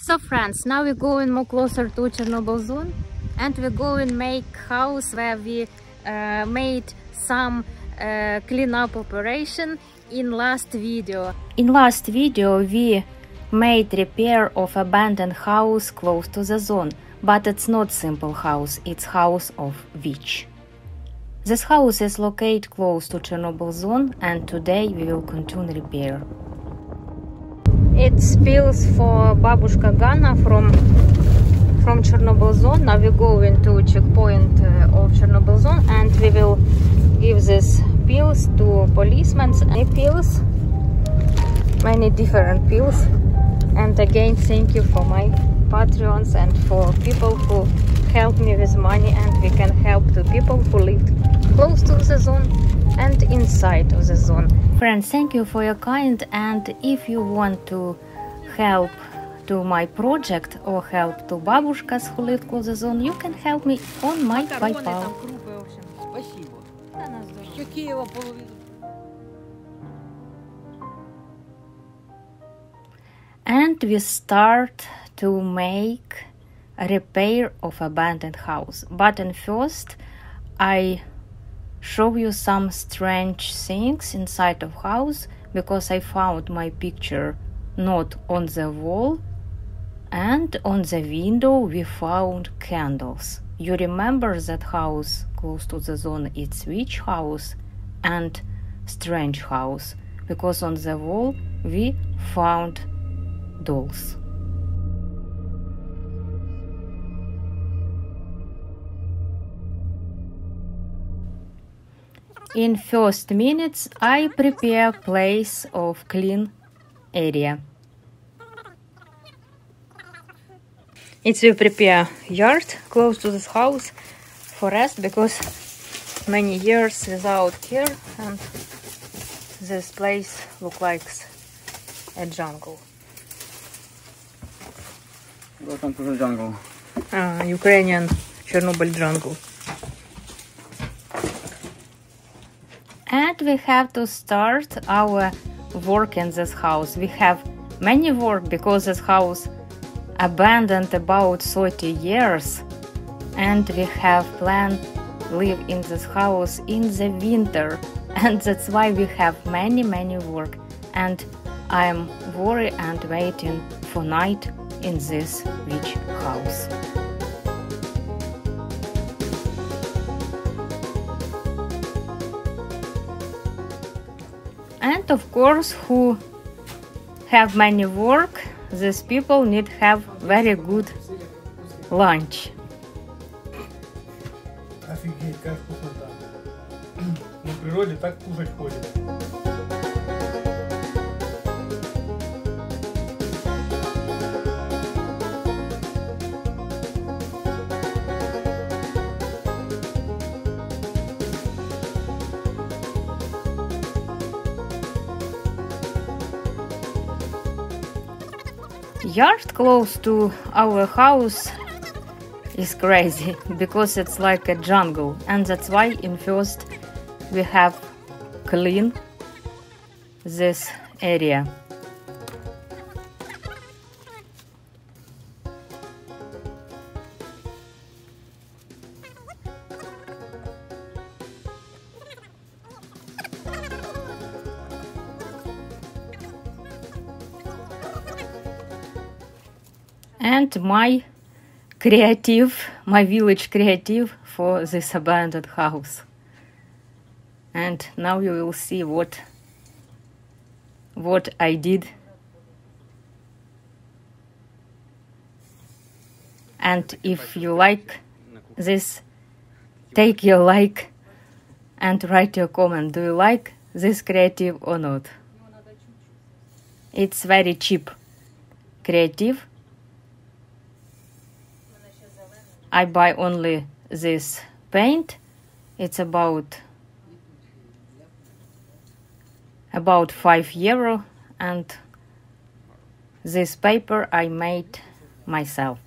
So friends, now we're going more closer to Chernobyl zone, and we're going make house where we made some cleanup operation in last video. In last video we made repair of abandoned house close to the zone, but it's not simple house, it's house of witch. This house is located close to Chernobyl zone, and today we will continue repair. It's pills for Babushka Gana from Chernobyl zone. Now we go into checkpoint of Chernobyl zone, and we will give these pills to policemen. Many different pills. And again, thank you for my Patreons and for people who help me with money, and we can help to people who live close to the zone and inside of the zone. Friends, thank you for your kind, and if you want to help to my project or help to babushkas who live close to the zone, you can help me on my PayPal. And we start to make a repair of abandoned house. But first I show you some strange things inside of house, because I found my picture not on the wall, and on the window we found candles. You remember that house close to the zone, it's witch house and strange house, because on the wall we found dolls. In first minutes I prepare place of clean area. It's we prepare yard close to this house for rest, because many years without care, and this place look like a jungle. Welcome to the jungle. Ukrainian Chernobyl jungle. And we have to start our work in this house. We have many work, because this house abandoned about 30 years, and we have planned live in this house in the winter, and that's why we have many work, and I'm worried and waiting for night in this witch house. And of course, who have many work, these people need have very good lunch. Офигеть, как вкусно там. На природе так кушать хочется. Yard close to our house is crazy, because it's like a jungle, and that's why in first we have clean this area. And my village creative for this abandoned house. And now you will see what I did. And if you like this, take your like and write your comment. Do you like this creative or not? It's very cheap creative. I buy only this paint. It's about €5, and this paper I made myself.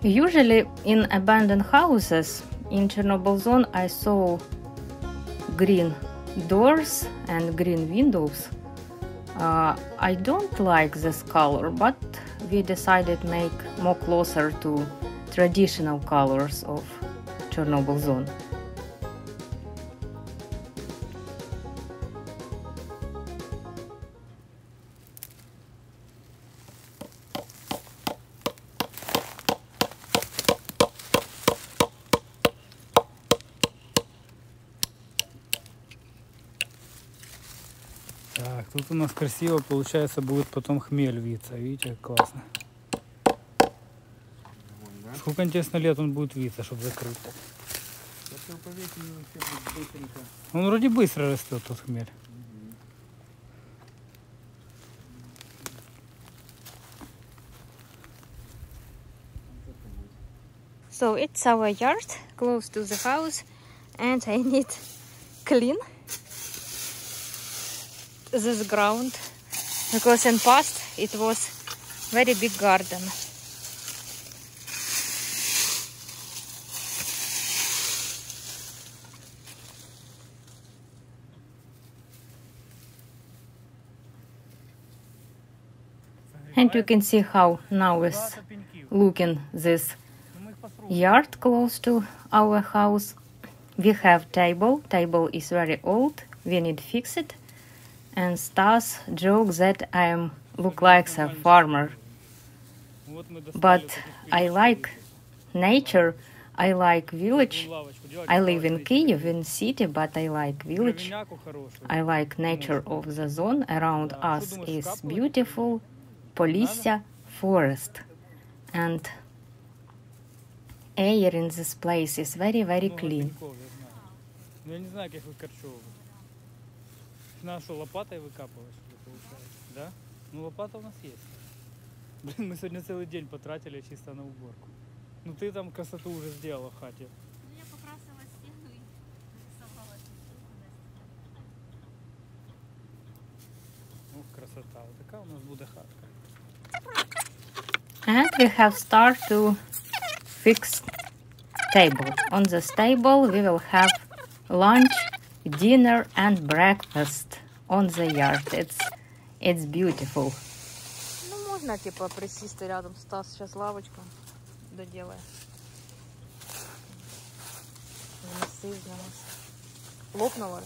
Usually in abandoned houses in Chernobyl zone I saw green doors and green windows. I don't like this color, but we decided make more closer to traditional colors of Chernobyl zone. Так, тут у нас красиво получается будет потом хмель виться. Видите, как классно. Сколько, интересно, лет он будет виться, чтобы закрыть? Он вроде быстро растет, тот хмель. So it's our yard close to the house, and I need clean this ground because in past it was very big garden. And you can see how now is looking this yard close to our house. We have table is very old, we need to fix it. And Stas jokes that I look like a farmer. But I like nature, I like village. I live in Kyiv, in city, but I like village. I like nature of the zone around us is beautiful, Polisia forest. And air in this place is very, very clean. Надо что, лопатой выкапывать, получается, да? Ну, лопата у нас есть. Блин, мы сегодня целый день потратили чисто на уборку. Ну, ты там красоту уже сделала в хате. Я покрасила стену и нарисовала. Ух, красота. Вот такая у нас будет хатка. And we have started to fix table. On this table we will have lunch, dinner and breakfast on the yard. It's beautiful. Ну, можно, типа, присесть рядом, Стас, сейчас лавочка доделаем. Лопнула.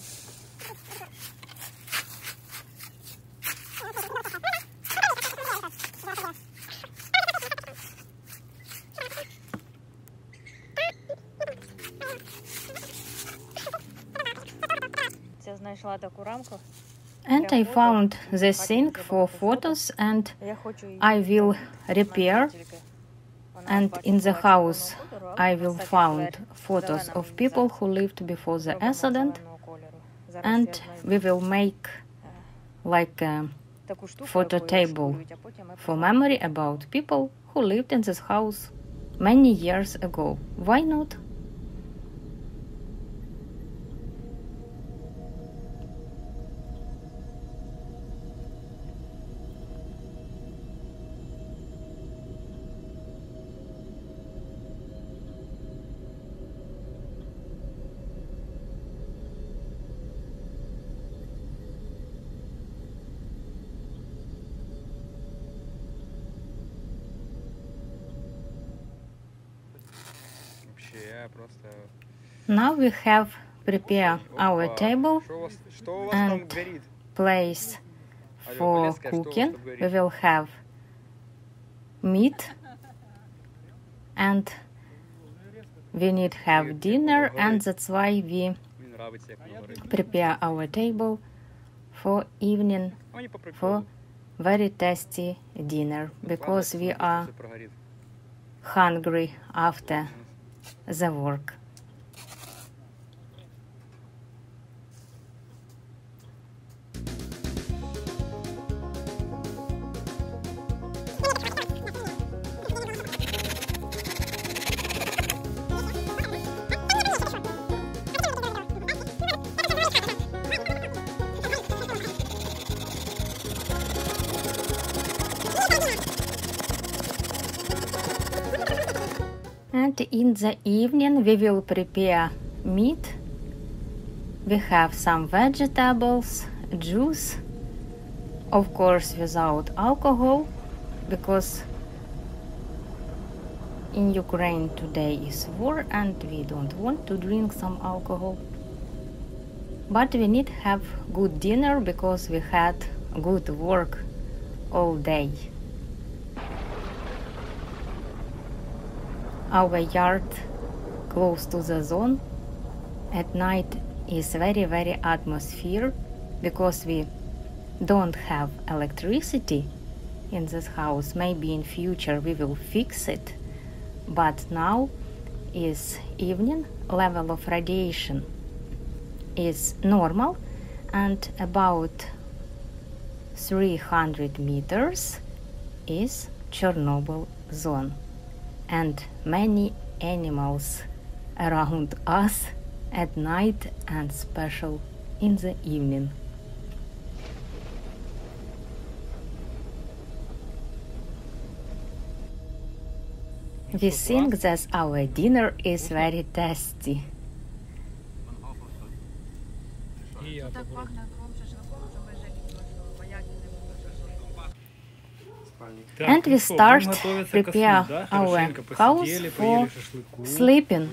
Знайшла таку рамку. And I found the sink for photos and I will repair, and in the house I will find photos of people who lived before the accident, and we will make like a photo table for memory about people who lived in this house many years ago. Why not? Now we have prepared our table and place for cooking. We will have meat and we need to have dinner, and that's why we prepare our table for evening for very tasty dinner, because we are hungry after the work. And in the evening we will prepare meat. We have some vegetables, juice, of course without alcohol, because in Ukraine today is war and we don't want to drink some alcohol. But we need to have good dinner because we had good work all day. Our yard close to the zone at night is very atmosphere because we don't have electricity in this house. Maybe in future we will fix it, but now is evening. Level of radiation is normal, and about 300 meters is Chornobyl zone, and many animals around us at night and special in the evening. We think that our dinner is very tasty. І я Так попробую. пахне кром шашликом, що ви жаліли, що вояки не будуть шашлик. Так, And ну we що, start будемо готуватися ко сну, prepare да? our Хорошенько house посиділи, for поїли шашлику. sleeping,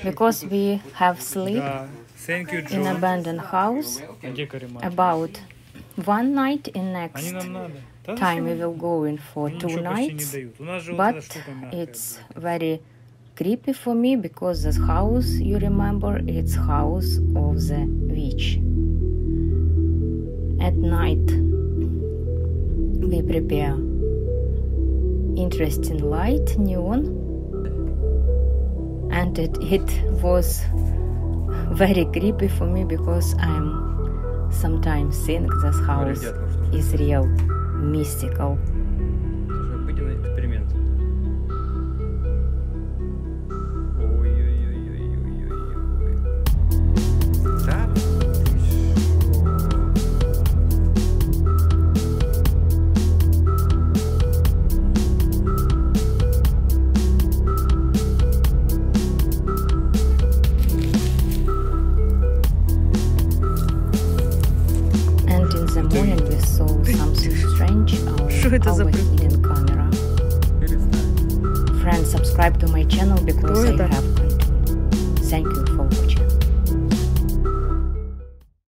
because we have sleep Да. Thank you, in John. abandoned house А де Каримат? about one night. In Они next нам надо. Та time we зачем? will go in for Они 2 ничего почти не nights. дают. У нас же вот эта But штука мягкая it's была. very creepy for me because this house, you remember, it's house of the witch. At night we prepare interesting light, neon, and it was very creepy for me because I'm sometimes think this house is real mystical. Обыденный эксперимент. Ой-ой-ой-ой-ой-ой-ой. Да? Ты шо? And in the morning we saw something strange on Что это за our hidden camera. Перестань. Friends, subscribe to my channel because Кто I это? have content. Thank you